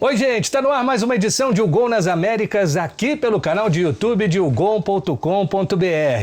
Oi, gente, está no ar mais uma edição de O Gol nas Américas, aqui pelo canal de YouTube de ogol.com.br.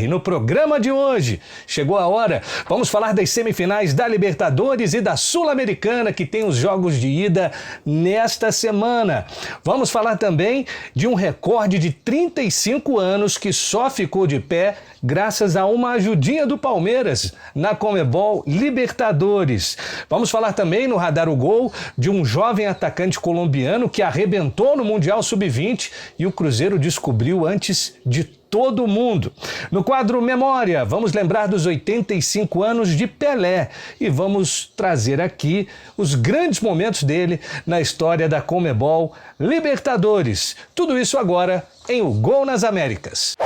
No programa de hoje, chegou a hora, vamos falar das semifinais da Libertadores e da Sul-Americana, que tem os jogos de ida nesta semana. Vamos falar também de um recorde de 35 anos que só ficou de pé graças a uma ajudinha do Palmeiras na Conmebol Libertadores. Vamos falar também no Radar o Gol de um jovem atacante colombiano que arrebentou no Mundial Sub-20 e o Cruzeiro descobriu antes de todo mundo. No quadro Memória, vamos lembrar dos 85 anos de Pelé e vamos trazer aqui os grandes momentos dele na história da Conmebol Libertadores. Tudo isso agora em O Gol nas Américas.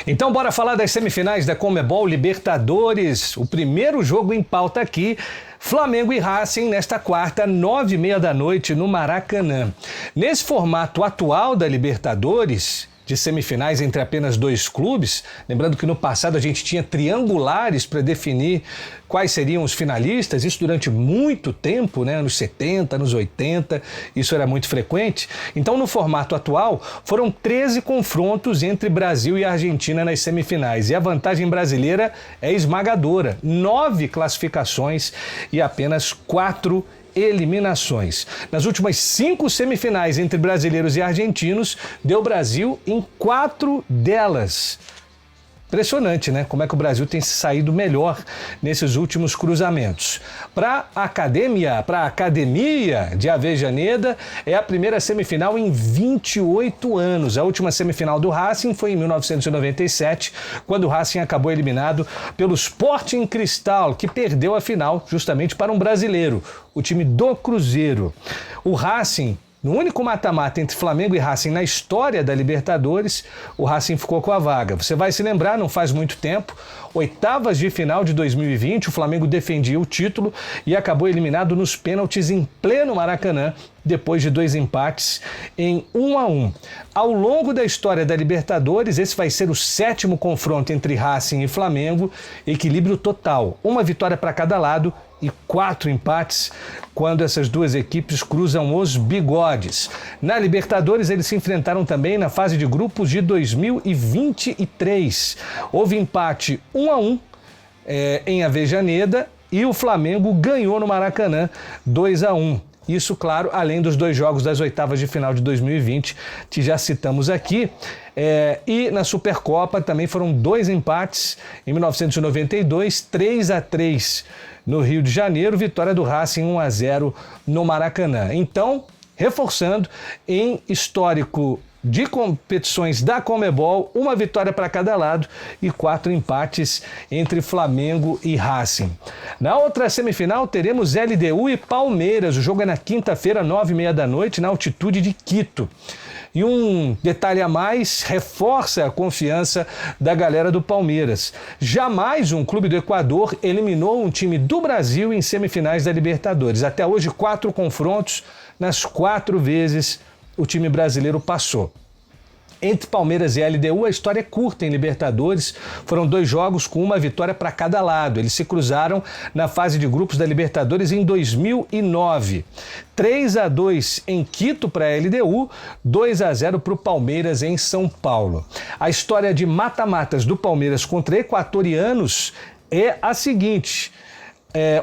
Então bora falar das semifinais da Conmebol Libertadores. O primeiro jogo em pauta aqui, Flamengo e Racing nesta quarta, 9h30 da noite no Maracanã. Nesse formato atual da Libertadores, de semifinais entre apenas dois clubes, lembrando que no passado a gente tinha triangulares para definir quais seriam os finalistas, isso durante muito tempo, né, anos 70, anos 80, isso era muito frequente. Então, no formato atual, foram 13 confrontos entre Brasil e Argentina nas semifinais, e a vantagem brasileira é esmagadora, 9 classificações e apenas 4 eliminações. Nas últimas 5 semifinais entre brasileiros e argentinos, deu Brasil em 4 delas. Impressionante, né? Como é que o Brasil tem se saído melhor nesses últimos cruzamentos. Para a Academia de Avejaneda, é a primeira semifinal em 28 anos. A última semifinal do Racing foi em 1997, quando o Racing acabou eliminado pelo Sporting Cristal, que perdeu a final justamente para um brasileiro, o time do Cruzeiro. O Racing, no único mata-mata entre Flamengo e Racing na história da Libertadores, o Racing ficou com a vaga. Você vai se lembrar, não faz muito tempo, oitavas de final de 2020, o Flamengo defendia o título e acabou eliminado nos pênaltis em pleno Maracanã, depois de 2 empates em 1-1. Ao longo da história da Libertadores, esse vai ser o 7º confronto entre Racing e Flamengo, equilíbrio total, uma vitória para cada lado e 4 empates quando essas duas equipes cruzam os bigodes. Na Libertadores, eles se enfrentaram também na fase de grupos de 2023. Houve empate 1-1 em Avejaneda e o Flamengo ganhou no Maracanã 2-1. Isso, claro, além dos 2 jogos das oitavas de final de 2020, que já citamos aqui. E na Supercopa também foram 2 empates em 1992, 3-3 no Rio de Janeiro, vitória do Racing 1-0 no Maracanã. Então, reforçando, em histórico de competições da Conmebol, uma vitória para cada lado e 4 empates entre Flamengo e Racing. Na outra semifinal teremos LDU e Palmeiras. O jogo é na quinta-feira, 9h30 da noite, na altitude de Quito. E um detalhe a mais reforça a confiança da galera do Palmeiras. Jamais um clube do Equador eliminou um time do Brasil em semifinais da Libertadores. Até hoje, 4 confrontos, nas 4 vezes o time brasileiro passou. Entre Palmeiras e LDU, a história é curta em Libertadores. Foram 2 jogos com uma vitória para cada lado. Eles se cruzaram na fase de grupos da Libertadores em 2009. 3-2 em Quito para a LDU, 2-0 para o Palmeiras em São Paulo. A história de mata-matas do Palmeiras contra equatorianos é a seguinte.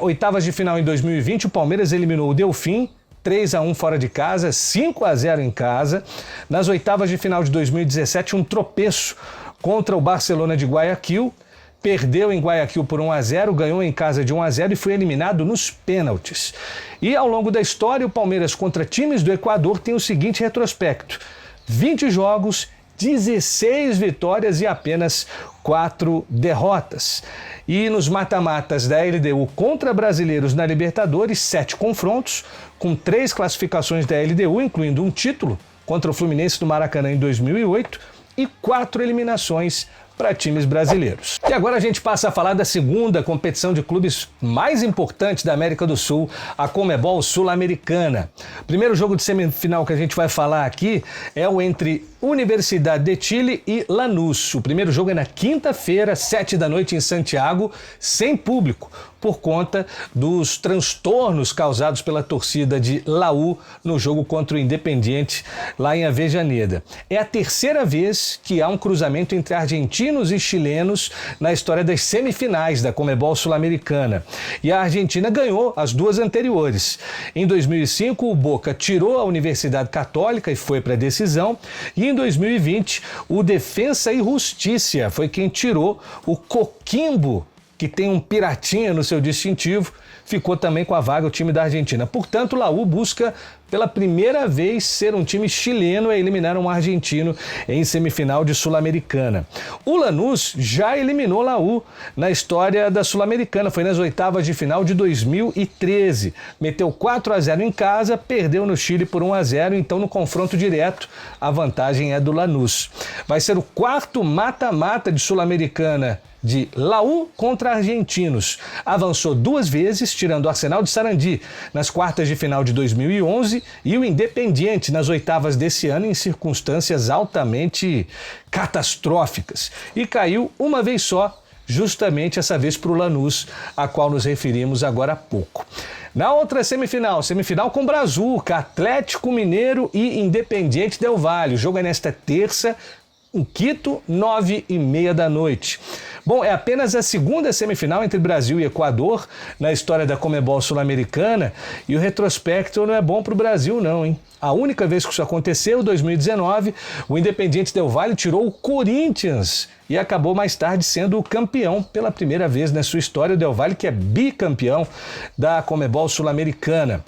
Oitavas de final em 2020, o Palmeiras eliminou o Delfim, 3-1 fora de casa, 5-0 em casa. Nas oitavas de final de 2017, um tropeço contra o Barcelona de Guayaquil. Perdeu em Guayaquil por 1-0, ganhou em casa de 1-0 e foi eliminado nos pênaltis. E ao longo da história, o Palmeiras contra times do Equador tem o seguinte retrospecto: 20 jogos, 16 vitórias e apenas 4 derrotas. E nos mata-matas da LDU contra brasileiros na Libertadores, 7 confrontos, com 3 classificações da LDU, incluindo um título contra o Fluminense do Maracanã em 2008 e 4 eliminações para times brasileiros. E agora a gente passa a falar da segunda competição de clubes mais importante da América do Sul, a Conmebol Sul-Americana. O primeiro jogo de semifinal que a gente vai falar aqui é o entre Universidad de Chile e Lanús. O primeiro jogo é na quinta-feira, 7 da noite em Santiago, sem público, por conta dos transtornos causados pela torcida de Laú no jogo contra o Independiente lá em Avejaneda. É a terceira vez que há um cruzamento entre argentinos e chilenos na história das semifinais da Conmebol Sul-Americana. E a Argentina ganhou as duas anteriores. Em 2005, o Boca tirou a Universidade Católica e foi para a decisão. E em 2020, o Defensa e Justiça foi quem tirou o Coquimbo, que tem um piratinha no seu distintivo, ficou também com a vaga o time da Argentina. Portanto, o Laú busca pela primeira vez ser um time chileno a eliminar um argentino em semifinal de Sul-Americana. O Lanús já eliminou Laú na história da Sul-Americana, foi nas oitavas de final de 2013. Meteu 4-0 em casa, perdeu no Chile por 1-0, então no confronto direto a vantagem é do Lanús. Vai ser o quarto mata-mata de Sul-Americana de Laú contra argentinos. Avançou duas vezes, tirando o Arsenal de Sarandi nas quartas de final de 2011 e o Independiente nas oitavas desse ano em circunstâncias altamente catastróficas. E caiu uma vez só, justamente essa vez para o Lanús, a qual nos referimos agora há pouco. Na outra semifinal com Brazuca, Atlético Mineiro e Independiente Del Valle. O jogo é nesta terça, em Quito, 9h30 da noite. Bom, é apenas a segunda semifinal entre Brasil e Equador na história da Conmebol Sul-Americana e o retrospecto não é bom para o Brasil não, hein? A única vez que isso aconteceu, em 2019, o Independiente Del Valle tirou o Corinthians e acabou mais tarde sendo o campeão pela primeira vez na sua história. O Del Valle, que é bicampeão da Conmebol Sul-Americana.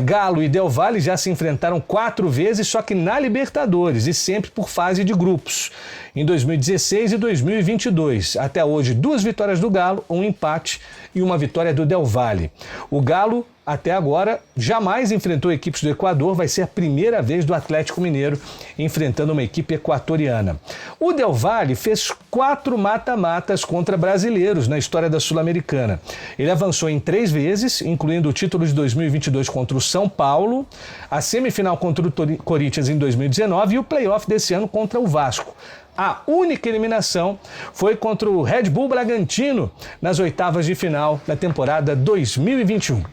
Galo e Del Valle já se enfrentaram 4 vezes, só que na Libertadores e sempre por fase de grupos. Em 2016 e 2022. Até hoje, 2 vitórias do Galo, 1 empate e 1 vitória do Del Valle. O Galo, até agora, jamais enfrentou equipes do Equador, vai ser a primeira vez do Atlético Mineiro enfrentando uma equipe equatoriana. O Del Valle fez 4 mata-matas contra brasileiros na história da Sul-Americana. Ele avançou em 3 vezes, incluindo o título de 2022 contra o São Paulo, a semifinal contra o Corinthians em 2019 e o play-off desse ano contra o Vasco. A única eliminação foi contra o Red Bull Bragantino nas oitavas de final da temporada 2021.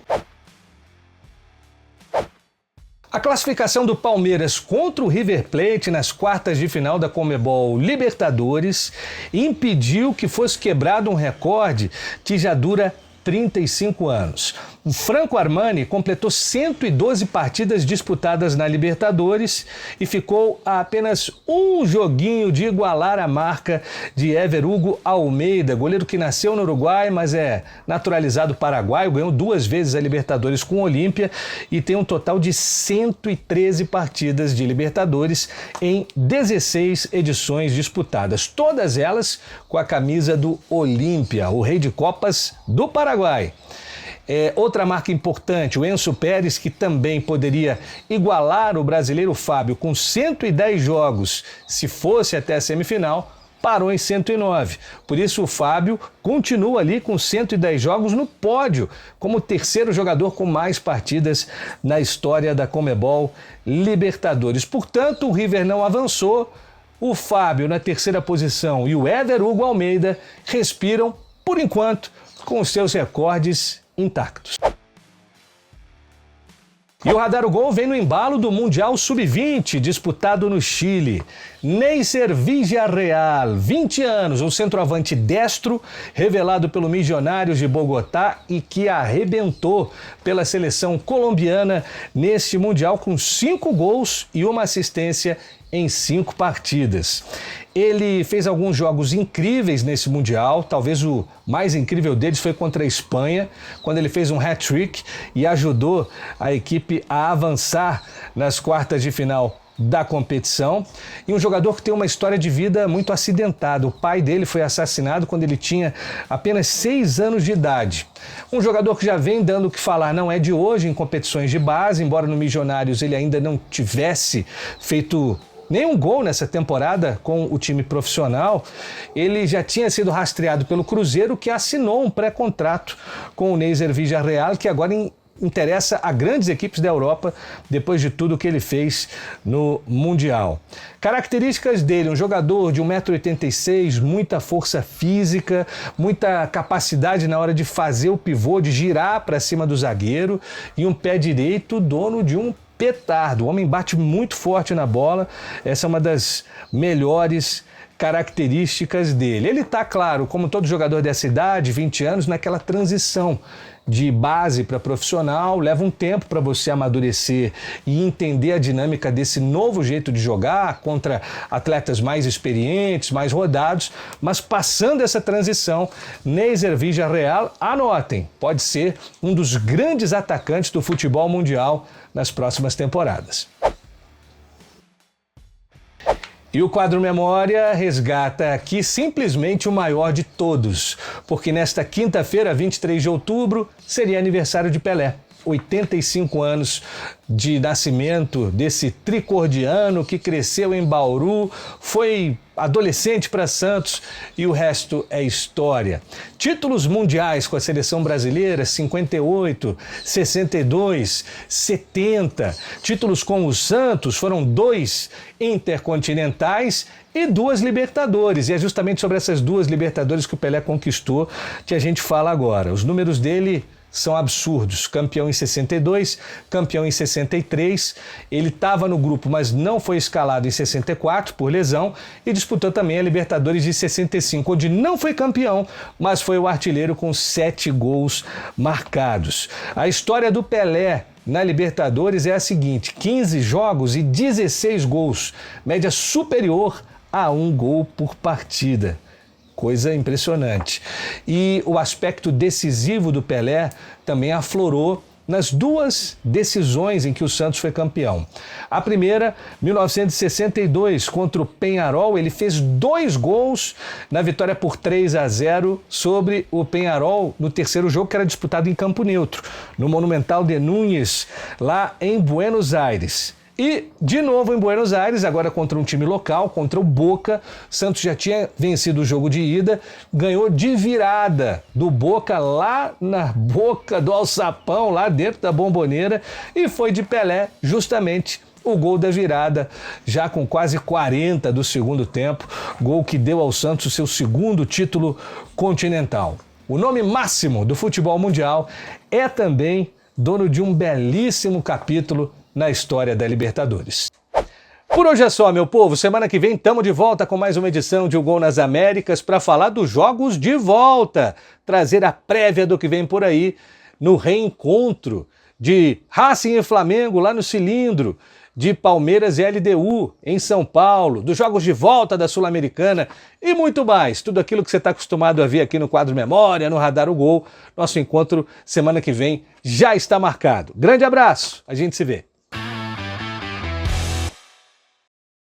A classificação do Palmeiras contra o River Plate nas quartas de final da Conmebol Libertadores impediu que fosse quebrado um recorde que já dura 35 anos. O Franco Armani completou 112 partidas disputadas na Libertadores e ficou a apenas um joguinho de igualar a marca de Éver Hugo Almeida, goleiro que nasceu no Uruguai, mas é naturalizado paraguaio, ganhou 2 vezes a Libertadores com o Olímpia e tem um total de 113 partidas de Libertadores em 16 edições disputadas, todas elas com a camisa do Olímpia, o rei de copas do Paraguai. Outra marca importante, o Enzo Pérez, que também poderia igualar o brasileiro Fábio com 110 jogos se fosse até a semifinal, parou em 109. Por isso o Fábio continua ali com 110 jogos no pódio, como o terceiro jogador com mais partidas na história da Conmebol Libertadores. Portanto, o River não avançou, o Fábio na terceira posição e o Éver Hugo Almeida respiram, por enquanto, com os seus recordes intactos. E o Radar o Gol vem no embalo do Mundial Sub-20, disputado no Chile. Neisser Villarreal, 20 anos, um centroavante destro, revelado pelo Milionários de Bogotá e que arrebentou pela seleção colombiana neste Mundial com 5 gols e 1 assistência em 5 partidas. Ele fez alguns jogos incríveis nesse Mundial, talvez o mais incrível deles foi contra a Espanha, quando ele fez um hat-trick e ajudou a equipe a avançar nas quartas de final da competição. E um jogador que tem uma história de vida muito acidentada. O pai dele foi assassinado quando ele tinha apenas 6 anos de idade. Um jogador que já vem dando o que falar, não é de hoje em competições de base, embora no Milionários ele ainda não tivesse feito nenhum gol nessa temporada com o time profissional. Ele já tinha sido rastreado pelo Cruzeiro, que assinou um pré-contrato com o Nezer Villarreal, que agora interessa a grandes equipes da Europa depois de tudo que ele fez no Mundial. Características dele: um jogador de 1,86 m, muita força física, muita capacidade na hora de fazer o pivô, de girar para cima do zagueiro, e um pé direito dono de um petardo. O homem bate muito forte na bola, essa é uma das melhores características dele. Ele está, claro, como todo jogador dessa idade, 20 anos, naquela transição de base para profissional. Leva um tempo para você amadurecer e entender a dinâmica desse novo jeito de jogar contra atletas mais experientes, mais rodados, mas passando essa transição, Nezer Villarreal, anotem, pode ser um dos grandes atacantes do futebol mundial nas próximas temporadas. E o quadro Memória resgata aqui simplesmente o maior de todos, porque nesta quinta-feira, 23 de outubro, seria aniversário de Pelé. 85 anos de nascimento desse tricordiano que cresceu em Bauru, foi adolescente para Santos e o resto é história. Títulos mundiais com a seleção brasileira: 58, 62, 70. Títulos com o Santos foram 2 intercontinentais e 2 Libertadores. E é justamente sobre essas 2 Libertadores que o Pelé conquistou que a gente fala agora. Os números dele são absurdos. Campeão em 62, campeão em 63. Ele estava no grupo, mas não foi escalado em 64 por lesão, e disputou também a Libertadores de 65, onde não foi campeão, mas foi o artilheiro com 7 gols marcados. A história do Pelé na Libertadores é a seguinte: 15 jogos e 16 gols, média superior a 1 gol por partida. Coisa impressionante. E o aspecto decisivo do Pelé também aflorou nas 2 decisões em que o Santos foi campeão. A primeira, 1962, contra o Peñarol, ele fez 2 gols na vitória por 3-0 sobre o Peñarol no terceiro jogo, que era disputado em campo neutro, no Monumental de Núñez, lá em Buenos Aires. E, de novo, em Buenos Aires, agora contra um time local, contra o Boca. Santos já tinha vencido o jogo de ida, ganhou de virada do Boca lá na boca do alçapão, lá dentro da Bomboneira, e foi de Pelé justamente o gol da virada, já com quase 40 do segundo tempo, gol que deu ao Santos o seu segundo título continental. O nome máximo do futebol mundial é também dono de um belíssimo capítulo na história da Libertadores. Por hoje é só, meu povo. Semana que vem estamos de volta com mais uma edição de O Gol nas Américas para falar dos jogos de volta, trazer a prévia do que vem por aí no reencontro de Racing e Flamengo lá no Cilindro, de Palmeiras e LDU em São Paulo, dos jogos de volta da Sul-Americana e muito mais. Tudo aquilo que você está acostumado a ver aqui no quadro Memória, no Radar o Gol. Nosso encontro semana que vem já está marcado. Grande abraço, a gente se vê.